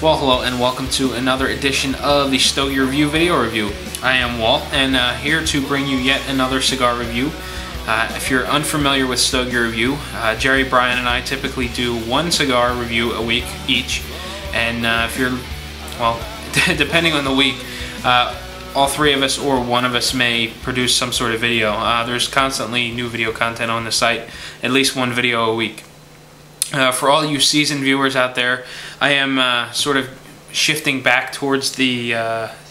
Well, hello and welcome to another edition of the Stogie Review video review. I am Walt, and here to bring you yet another cigar review. If you're unfamiliar with Stogie Review, Jerry, Brian, and I typically do one cigar review a week each. And if you're, well, depending on the week, all three of us or one of us may produce some sort of video. There's constantly new video content on the site, at least one video a week. For all you seasoned viewers out there, I am sort of shifting back towards the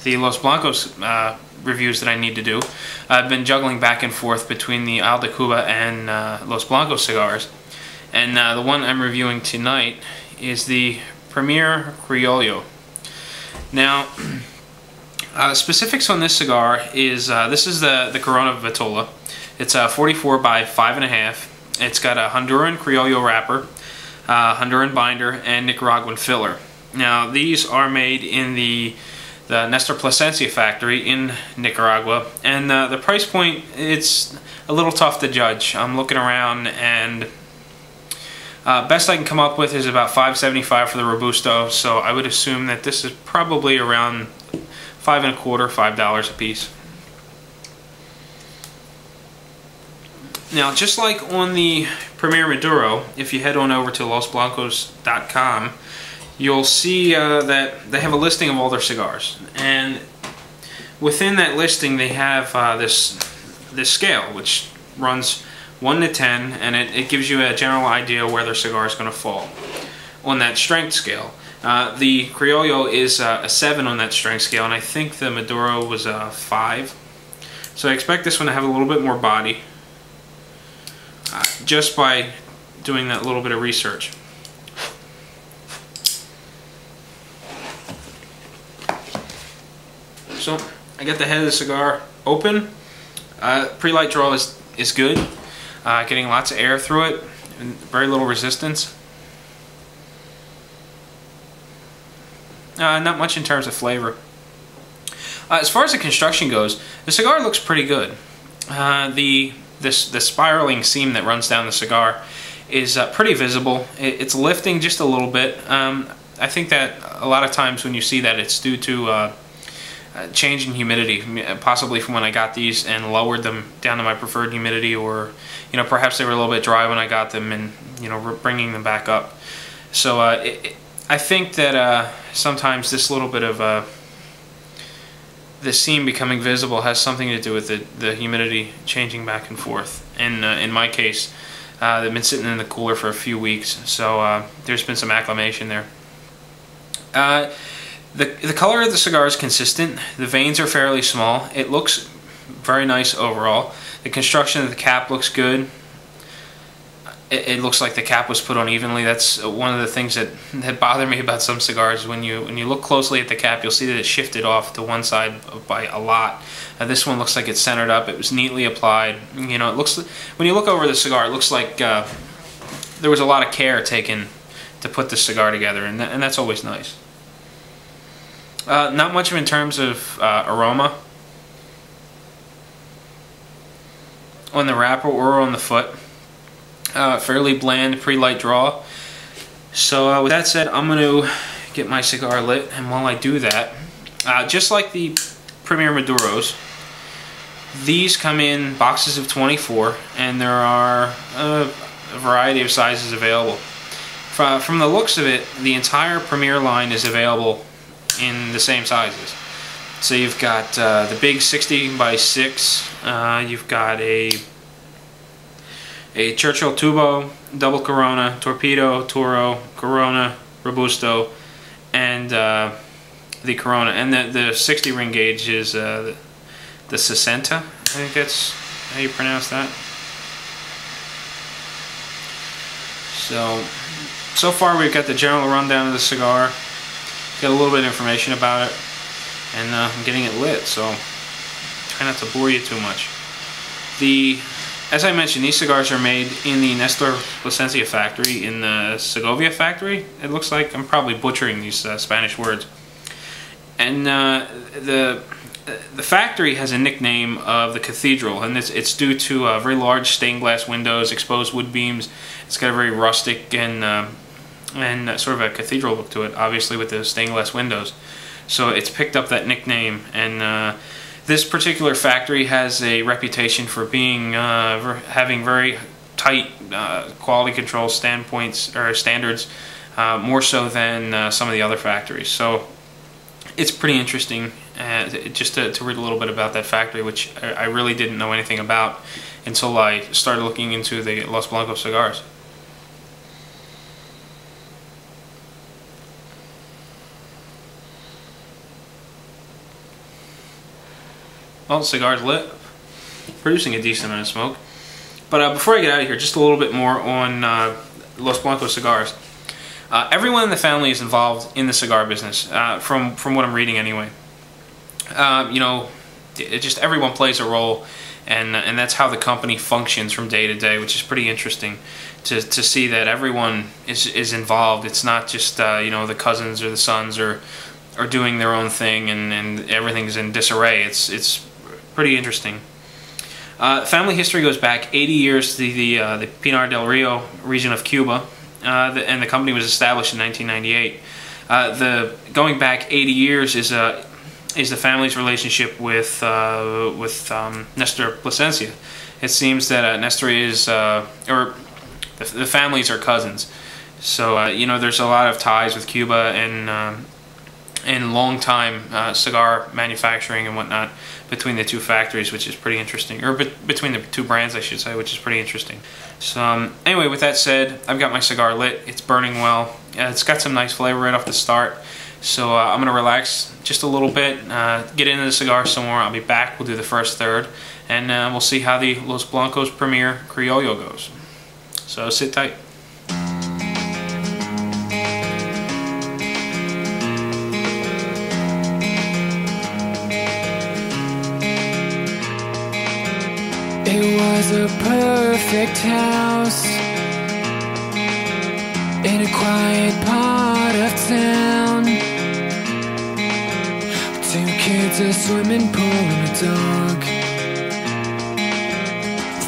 Los Blancos reviews that I need to do. I've been juggling back and forth between the Isle de Cuba and Los Blancos cigars, and the one I'm reviewing tonight is the Premier Criollo. Now, specifics on this cigar is this is the Corona Vitola. It's 44 by 5.5. It's got a Honduran Criollo wrapper, Honduran binder, and Nicaraguan filler. Now, these are made in the Nestor Plasencia factory in Nicaragua, and the price point, it's a little tough to judge. I'm looking around, and best I can come up with is about $5.75 for the Robusto, so I would assume that this is probably around $5.25, $5 a piece. Now, just like on the Premier Maduro, if you head on over to losblancos.com, you'll see that they have a listing of all their cigars, and within that listing they have this scale which runs 1 to 10, and it gives you a general idea where their cigar is going to fall on that strength scale. The Criollo is a 7 on that strength scale, and I think the Maduro was a 5. So I expect this one to have a little bit more body, just by doing that little bit of research. So I got the head of the cigar open. Pre-light draw is good. Getting lots of air through it and very little resistance. Not much in terms of flavor. As far as the construction goes, the cigar looks pretty good. The spiraling seam that runs down the cigar is pretty visible. It's lifting just a little bit. I think that a lot of times when you see that, it's due to change in humidity, possibly from when I got these and lowered them down to my preferred humidity, or perhaps they were a little bit dry when I got them, and bringing them back up. So I think that sometimes this little bit of the seam becoming visible has something to do with the humidity changing back and forth. And in my case, they've been sitting in the cooler for a few weeks, so there's been some acclimation there. The color of the cigar is consistent. The veins are fairly small. It looks very nice overall. The construction of the cap looks good. It looks like the cap was put on evenly. That's one of the things that bother me about some cigars. When you look closely at the cap, you'll see that it shifted off to one side by a lot. This one looks like it's centered up. It was neatly applied. It looks, when you look over the cigar, it looks like there was a lot of care taken to put this cigar together, and that's always nice. Not much of in terms of aroma on the wrapper or on the foot. Fairly bland pre-light draw. So with that said, I'm going to get my cigar lit, and while I do that, just like the Premier Maduros, these come in boxes of 24, and there are a variety of sizes available. From the looks of it, the entire Premier line is available in the same sizes. So you've got the big 60 by 6, you've got a Churchill Tubo, Double Corona, Torpedo, Toro, Corona, Robusto, and the Corona. And the 60 ring gauge is the 60, I think that's how you pronounce that. So far we've got the general rundown of the cigar, got a little bit of information about it, and I'm getting it lit, so try not to bore you too much. As I mentioned, these cigars are made in the Nestor Plasencia factory in the Segovia factory. It looks like I'm probably butchering these Spanish words. And the factory has a nickname of the Cathedral, and it's due to very large stained glass windows, exposed wood beams. It's got a very rustic and and sort of a cathedral look to it, obviously with the stained glass windows. So it's picked up that nickname, and this particular factory has a reputation for being having very tight quality control standpoints or standards, more so than some of the other factories. So it's pretty interesting just to read a little bit about that factory, which I really didn't know anything about until I started looking into the Los Blancos cigars. Well, the cigar's lit, producing a decent amount of smoke. But before I get out of here, just a little bit more on Los Blancos cigars. Everyone in the family is involved in the cigar business, from what I'm reading anyway. You know, just everyone plays a role, and that's how the company functions from day to day, which is pretty interesting to see that everyone is involved. It's not just you know, the cousins or the sons are doing their own thing, and everything's in disarray. It's pretty interesting. Family history goes back 80 years to the Pinar del Rio region of Cuba, and the company was established in 1998. Going back 80 years is the family's relationship with Nestor Plasencia. It seems that Nestor is, or the families are cousins. So you know, there's a lot of ties with Cuba and long time cigar manufacturing and whatnot between the two factories, which is pretty interesting, or between the two brands, I should say, which is pretty interesting. So anyway, with that said, I've got my cigar lit. It's burning well. It's got some nice flavor right off the start. So I'm gonna relax just a little bit, get into the cigar some more. I'll be back. We'll do the first third, and we'll see how the Los Blancos Premier Criollo goes. So sit tight. It was a perfect house in a quiet part of town. 2 kids, a swimming pool and a dog.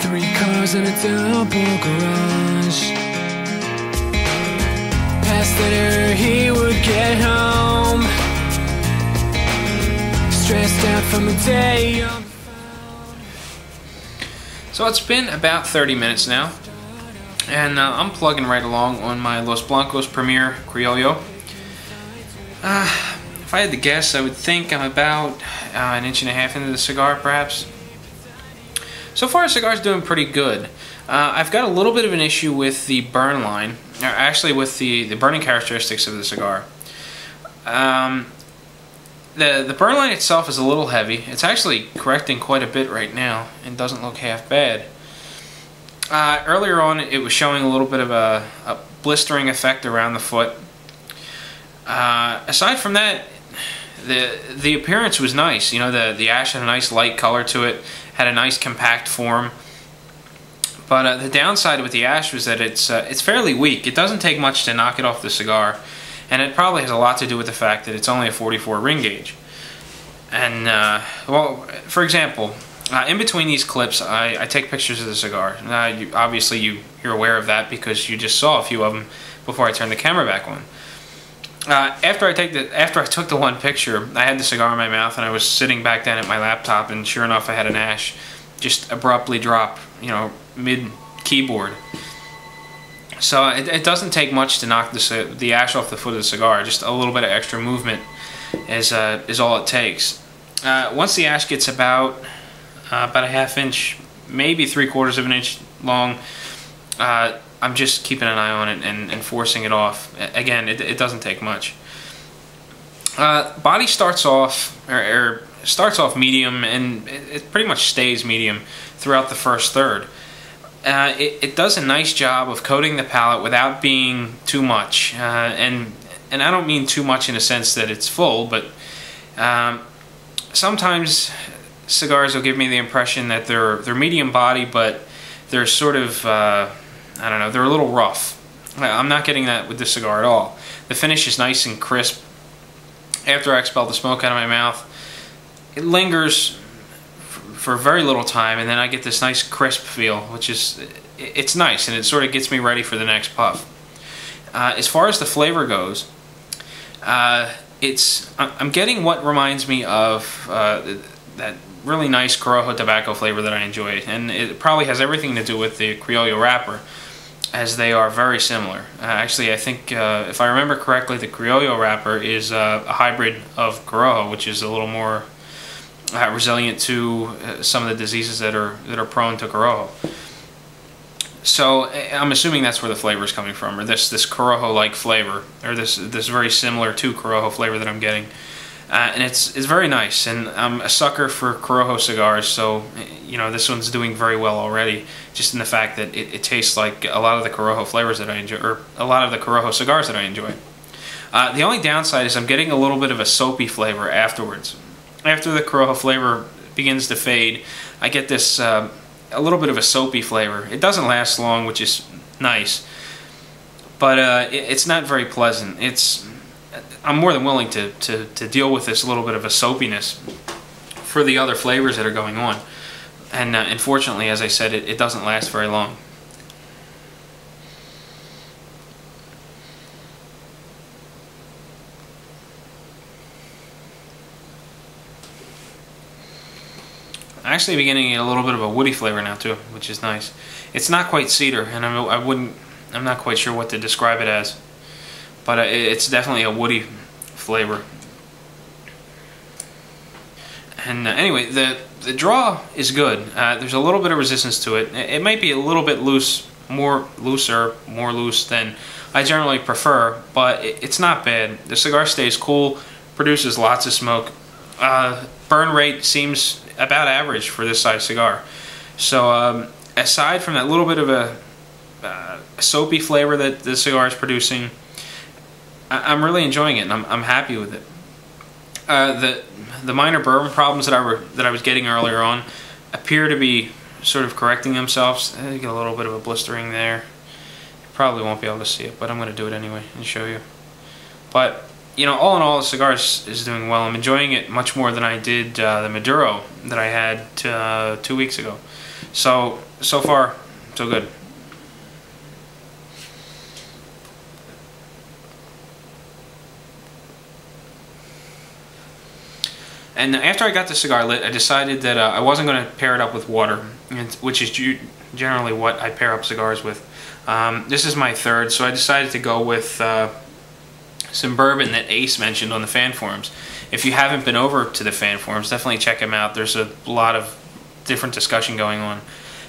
3 cars and a double garage. Past dinner he would get home, stressed out from the day. So it's been about 30 minutes now, and I'm plugging right along on my Los Blancos Premier Criollo. If I had to guess, I would think I'm about 1.5 inches into the cigar, perhaps. So far, the cigar's doing pretty good. I've got a little bit of an issue with the burn line, or actually with the burning characteristics of the cigar. The burn line itself is a little heavy. It's actually correcting quite a bit right now and doesn't look half bad. Earlier on, it was showing a little bit of a blistering effect around the foot. Aside from that, the appearance was nice. You know, the ash had a nice light color to it, had a nice compact form. But the downside with the ash was that it's fairly weak. It doesn't take much to knock it off the cigar. And it probably has a lot to do with the fact that it's only a 44 ring gauge. And, well, for example, in between these clips, I take pictures of the cigar. Obviously, you're aware of that because you just saw a few of them before I turned the camera back on. After I took the one picture, I had the cigar in my mouth and I was sitting back down at my laptop, and sure enough, I had an ash just abruptly drop, you know, mid-keyboard. So it doesn't take much to knock the ash off the foot of the cigar. Just a little bit of extra movement is all it takes. Once the ash gets about a 1/2 inch, maybe 3/4 of an inch long, I'm just keeping an eye on it and forcing it off. Again, it doesn't take much. Body starts off medium, and it pretty much stays medium throughout the first third. It does a nice job of coating the palate without being too much, and I don't mean too much in a sense that it's full, but sometimes cigars will give me the impression that they're medium body, but they're sort of I don't know, they're a little rough. I'm not getting that with this cigar at all. The finish is nice and crisp. After I expel the smoke out of my mouth, it lingers for very little time, and then I get this nice crisp feel, which is, it's nice, and it sort of gets me ready for the next puff. As far as the flavor goes, I'm getting what reminds me of that really nice Corojo tobacco flavor that I enjoy, and it probably has everything to do with the Criollo wrapper, as they are very similar. Actually, I think if I remember correctly, the Criollo wrapper is a hybrid of Corojo, which is a little more resilient to some of the diseases that are prone to Corojo. So I'm assuming that's where the flavor is coming from, or this Corojo-like flavor, or this very similar to Corojo flavor that I'm getting. And it's very nice, and I'm a sucker for Corojo cigars, so this one's doing very well already, just in the fact that it tastes like a lot of the Corojo flavors that I enjoy, or a lot of the Corojo cigars that I enjoy. The only downside is I'm getting a little bit of a soapy flavor afterwards. After the Corojo flavor begins to fade, I get this a little bit of a soapy flavor. It doesn't last long, which is nice, but it's not very pleasant. I'm more than willing to deal with this little bit of a soapiness for the other flavors that are going on. And unfortunately, as I said, it doesn't last very long. I'm actually beginning to get a little bit of a woody flavor now too, which is nice. It's not quite cedar, and I'm not quite sure what to describe it as, but it's definitely a woody flavor. And anyway, the draw is good. There's a little bit of resistance to it. It might be a little bit more loose than I generally prefer, but it's not bad. The cigar stays cool, produces lots of smoke. Burn rate seems about average for this size cigar. So aside from that little bit of a soapy flavor that the cigar is producing, I'm really enjoying it, and I'm happy with it. The minor bourbon problems that I was getting earlier on appear to be sort of correcting themselves. I get a little bit of a blistering there. You probably won't be able to see it, but I'm going to do it anyway and show you. But all in all, the cigar is doing well. I'm enjoying it much more than I did the Maduro that I had 2 weeks ago. So far, so good. And after I got the cigar lit, I decided that I wasn't going to pair it up with water, which is generally what I pair up cigars with. This is my third, so I decided to go with some bourbon that Ace mentioned on the fan forums. If you haven't been over to the fan forums, definitely check him out. There's a lot of different discussion going on.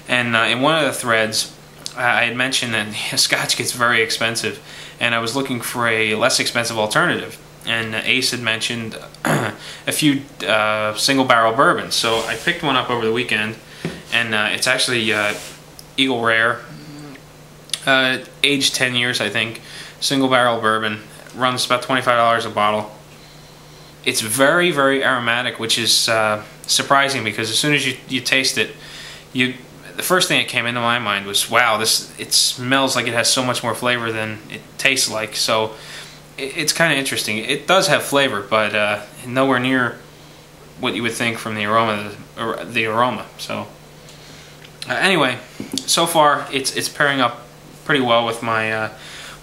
And in one of the threads, I had mentioned that Scotch gets very expensive, and I was looking for a less expensive alternative. And Ace had mentioned a few single barrel bourbons. So I picked one up over the weekend, and it's actually Eagle Rare, aged 10 years I think, single barrel bourbon. Runs about $25 a bottle. It's very, very aromatic, which is surprising, because as soon as you taste it, the first thing that came into my mind was, wow, it smells like it has so much more flavor than it tastes like. So it's kind of interesting. It does have flavor, but nowhere near what you would think from the aroma. So anyway, so far it's pairing up pretty well with my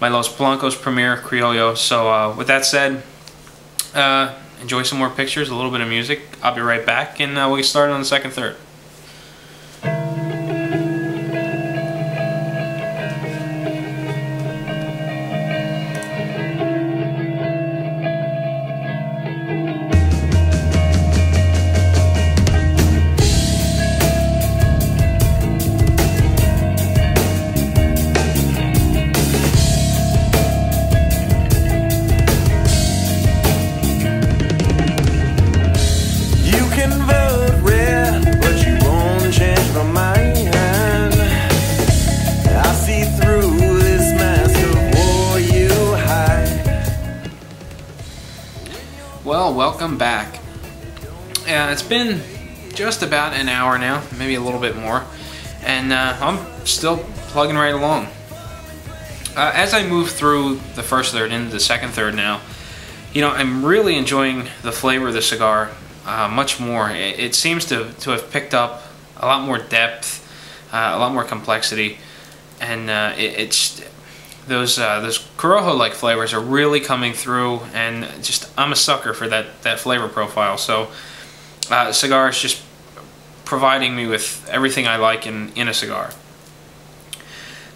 my Los Blancos Premier Criollo. So with that said, enjoy some more pictures, a little bit of music. I'll be right back, and we'll get started on the second third. Well, welcome back. It's been just about an hour now, maybe a little bit more, and I'm still plugging right along. As I move through the first third into the second third now, I'm really enjoying the flavor of the cigar much more. It seems to have picked up a lot more depth, a lot more complexity, and those Corojo-like flavors are really coming through, and just I'm a sucker for that flavor profile. So cigar is just providing me with everything I like in a cigar.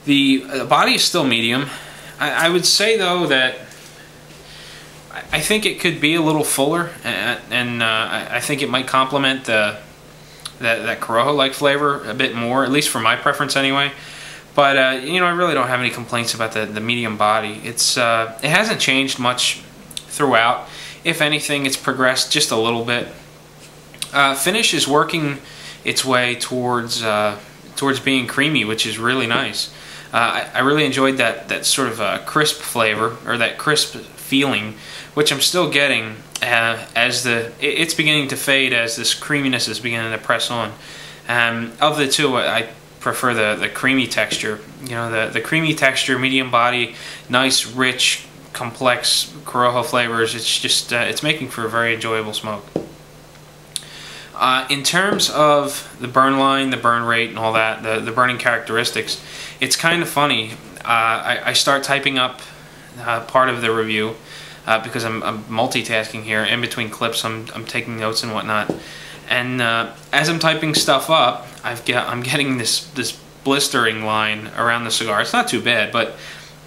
The body is still medium. I would say though that I think it could be a little fuller, and I think it might complement that Corojo-like flavor a bit more, at least for my preference anyway. But you know, I really don't have any complaints about the medium body. It hasn't changed much throughout. If anything, it's progressed just a little bit. Finish is working its way towards being creamy, which is really nice. I really enjoyed that sort of crisp flavor, or that crisp feeling, which I'm still getting as it's beginning to fade as this creaminess is beginning to press on. Of the two, I prefer the creamy texture. You know, the creamy texture, medium body, nice, rich, complex Corojo flavors. It's just it's making for a very enjoyable smoke. In terms of the burn line, the burn rate, and all that, the burning characteristics, it's kind of funny. I start typing up part of the review because I'm multitasking here. In between clips, I'm taking notes and whatnot. And as I'm typing stuff up, I'm getting this blistering line around the cigar. It's not too bad, but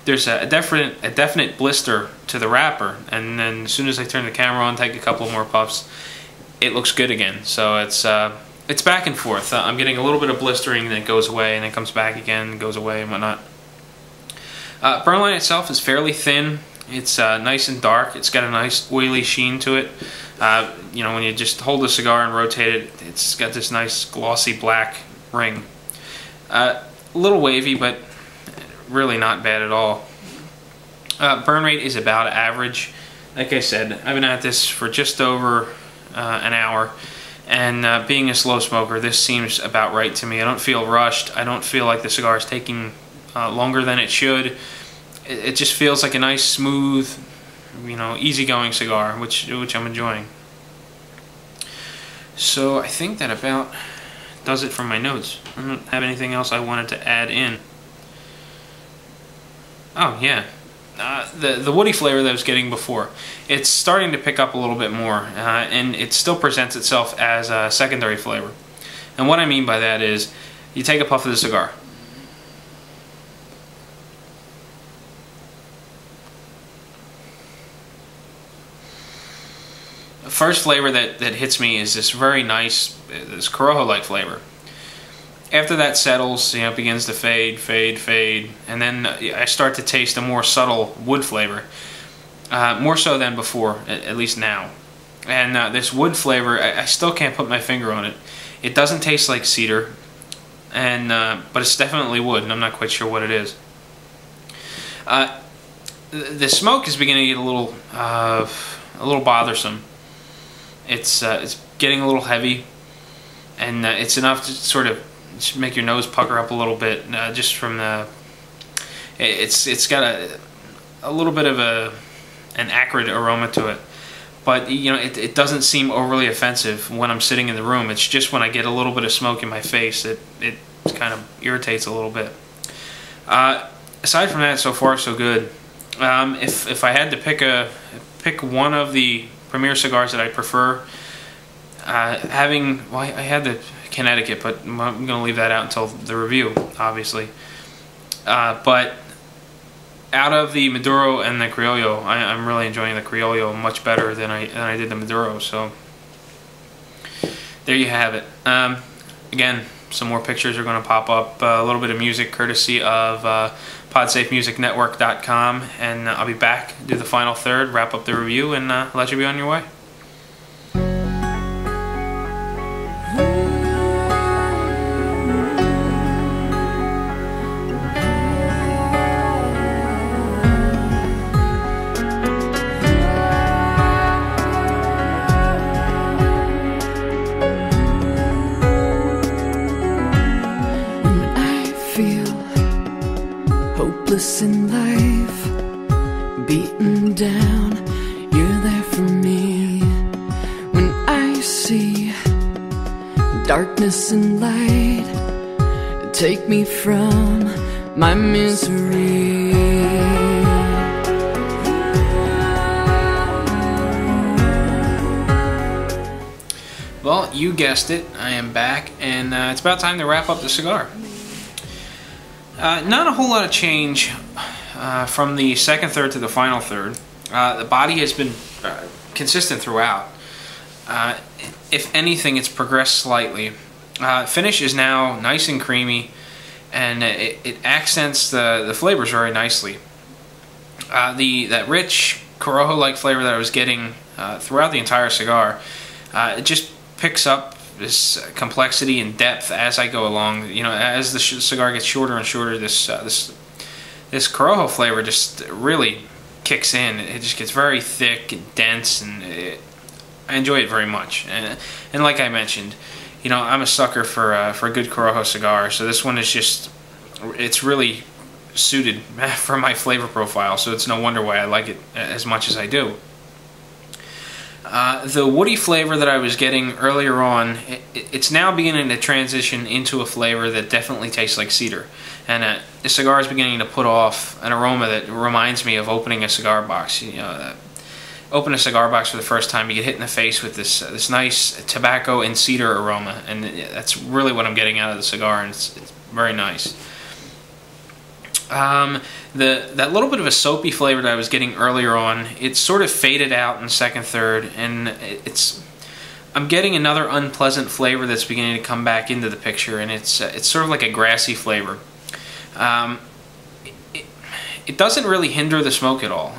there's a definite blister to the wrapper. And then as soon as I turn the camera on, take a couple more puffs, it looks good again. So it's back and forth. I'm getting a little bit of blistering, and then it goes away, and then comes back again, goes away, and whatnot. Burn line itself is fairly thin. It's nice and dark. It's got a nice oily sheen to it. You know, when you just hold the cigar and rotate it, it's got this nice glossy black ring. A little wavy, but really not bad at all. Burn rate is about average. Like I said, I've been at this for just over an hour, and being a slow smoker, this seems about right to me. I don't feel rushed. I don't feel like the cigar is taking longer than it should. It just feels like a nice, smooth, you know, easygoing cigar, which I'm enjoying. So I think that about does it for my notes. I don't have anything else I wanted to add in. Oh yeah, the woody flavor that I was getting before, it's starting to pick up a little bit more, and it still presents itself as a secondary flavor. And what I mean by that is, you take a puff of the cigar. The first flavor that hits me is this very nice, this Corojo-like flavor. After that settles, you know, it begins to fade, and then I start to taste a more subtle wood flavor, more so than before, at least now. And this wood flavor, I still can't put my finger on it. It doesn't taste like cedar, and but it's definitely wood, and I'm not quite sure what it is. The smoke is beginning to get a little bothersome. It's getting a little heavy, and it's enough to sort of make your nose pucker up a little bit, just from the. It's got a little bit of an acrid aroma to it, but you know, it doesn't seem overly offensive when I'm sitting in the room. It's just when I get a little bit of smoke in my face, it kind of irritates a little bit. Aside from that, so far so good. If I had to pick one of the Premier cigars that I prefer, I had the Connecticut, but I'm going to leave that out until the review, obviously. But out of the Maduro and the Criollo, I'm really enjoying the Criollo much better than I did the Maduro. So there you have it. Again, some more pictures are going to pop up. A little bit of music courtesy of PodSafeMusicNetwork.com, and I'll be back, do the final third, wrap up the review, and let you be on your way. Hopeless in life, beaten down, you're there for me. When I see darkness and light, take me from my misery. Well, you guessed it, I am back, and it's about time to wrap up the cigar. Not a whole lot of change from the second third to the final third. The body has been consistent throughout. If anything, it's progressed slightly. Finish is now nice and creamy, and it accents the flavors very nicely. That rich Corojo-like flavor that I was getting throughout the entire cigar, it just picks up this complexity and depth as I go along. You know, as the cigar gets shorter and shorter, this Corojo flavor just really kicks in. It just gets very thick and dense, and I enjoy it very much. And like I mentioned, you know, I'm a sucker for a good Corojo cigar, so this one is just, it's really suited for my flavor profile, so it's no wonder why I like it as much as I do. The woody flavor that I was getting earlier on, it's now beginning to transition into a flavor that definitely tastes like cedar. And the cigar is beginning to put off an aroma that reminds me of opening a cigar box. You know, open a cigar box for the first time, you get hit in the face with this nice tobacco and cedar aroma. And that's really what I'm getting out of the cigar, and it's very nice. That little bit of a soapy flavor that I was getting earlier on, it's sort of faded out in second third, and I'm getting another unpleasant flavor that's beginning to come back into the picture, and it's sort of like a grassy flavor. It doesn't really hinder the smoke at all.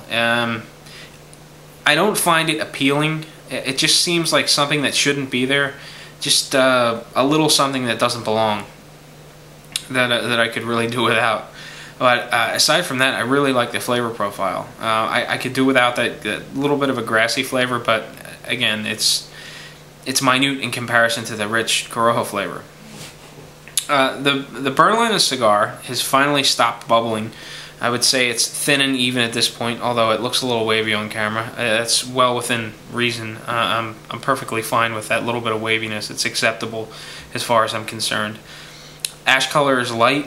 I don't find it appealing. It just seems like something that shouldn't be there, just a little something that doesn't belong, that I could really do without. But aside from that, I really like the flavor profile. I could do without that little bit of a grassy flavor, but again, it's minute in comparison to the rich Corojo flavor. The burn line of the cigar has finally stopped bubbling. I would say it's thin and even at this point, although it looks a little wavy on camera. That's well within reason. I'm perfectly fine with that little bit of waviness. It's acceptable as far as I'm concerned. Ash color is light.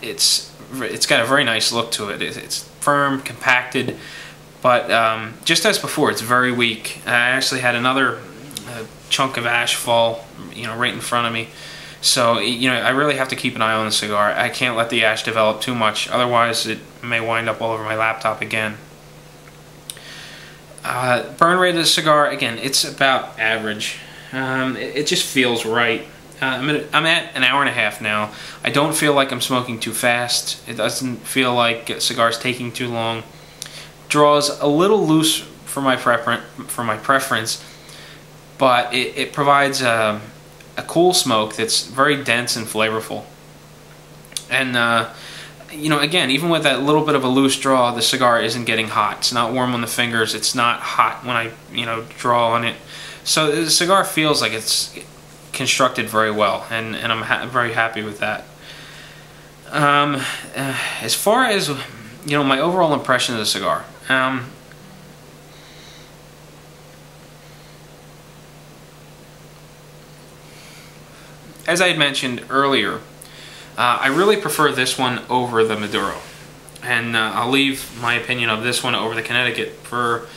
It's got a very nice look to it. It's firm, compacted, but just as before, it's very weak. I actually had another chunk of ash fall, you know, right in front of me. So, you know, I really have to keep an eye on the cigar. I can't let the ash develop too much, otherwise it may wind up all over my laptop again. Burn rate of the cigar, again, it's about average. It just feels right. I'm at an hour and a half now. I don't feel like I'm smoking too fast. It doesn't feel like a cigar's taking too long. Draws a little loose for my preference, but it provides a cool smoke that's very dense and flavorful. And you know, again, even with that little bit of a loose draw, the cigar isn't getting hot. It's not warm on the fingers. It's not hot when I, you know, draw on it. So the cigar feels like it's constructed very well, and I'm very happy with that. As far as, you know, my overall impression of the cigar, as I had mentioned earlier, I really prefer this one over the Maduro, and I'll leave my opinion of this one over the Connecticut for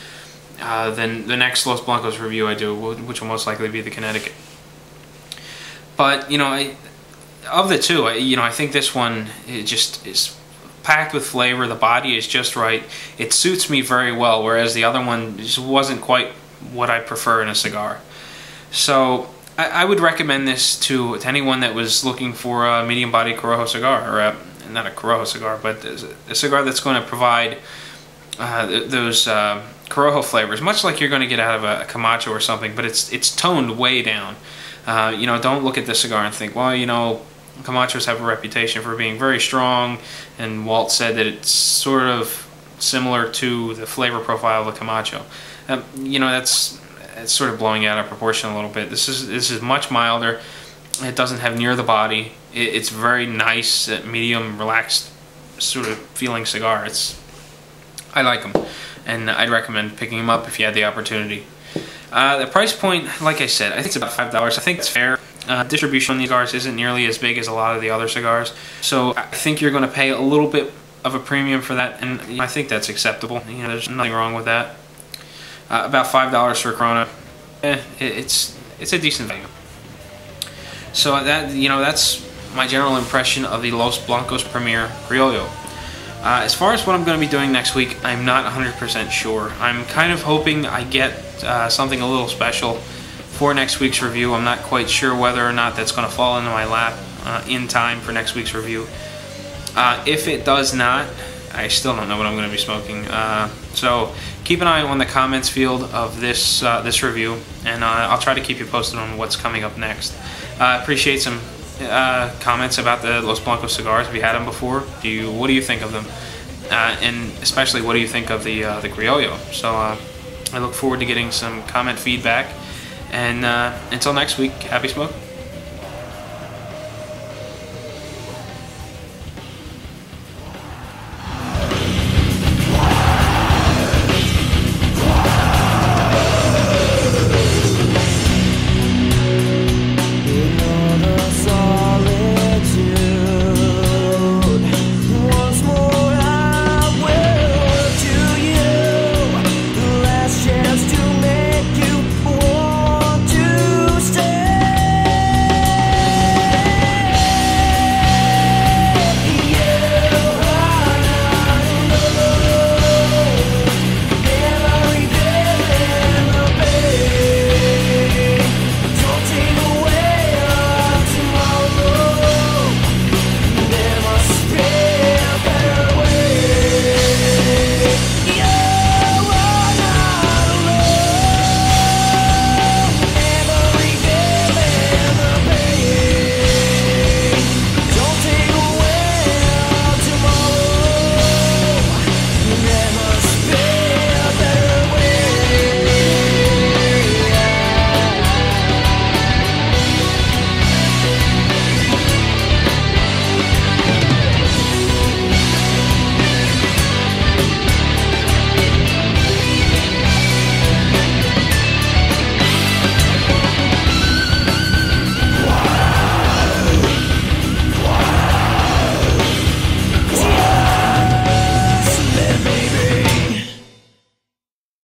the next Los Blancos review I do, which will most likely be the Connecticut. But, you know, of the two, you know, I think this one, it just is packed with flavor. The body is just right. It suits me very well, whereas the other one just wasn't quite what I prefer in a cigar. So I would recommend this to anyone that was looking for a medium-bodied Corojo cigar, or not a Corojo cigar, but a cigar that's going to provide those Corojo flavors, much like you're going to get out of a Camacho or something, but it's toned way down. You know, don't look at this cigar and think, well, you know, Camachos have a reputation for being very strong, and Walt said that it's sort of similar to the flavor profile of the Camacho. You know, it's sort of blowing out of proportion a little bit. This is much milder. It doesn't have near the body. It's very nice, medium, relaxed sort of feeling cigar. I like them, and I'd recommend picking them up if you had the opportunity. The price point, like I said, I think it's about $5. I think it's fair. Distribution on these cigars isn't nearly as big as a lot of the other cigars, so I think you're going to pay a little bit of a premium for that, and I think that's acceptable. There's nothing wrong with that. About $5 for a Corona, it's a decent value. So that's my general impression of the Los Blancos Premier Criollo. As far as what I'm going to be doing next week, I'm not 100% sure. I'm kind of hoping I get something a little special for next week's review. I'm not quite sure whether or not that's going to fall into my lap in time for next week's review. If it does not, I still don't know what I'm going to be smoking. So keep an eye on the comments field of this review, and I'll try to keep you posted on what's coming up next. Appreciate some comments about the Los Blancos cigars. Have you had them before? What do you think of them? And especially, what do you think of the Criollo? So I look forward to getting some comment feedback. And until next week, happy smoking.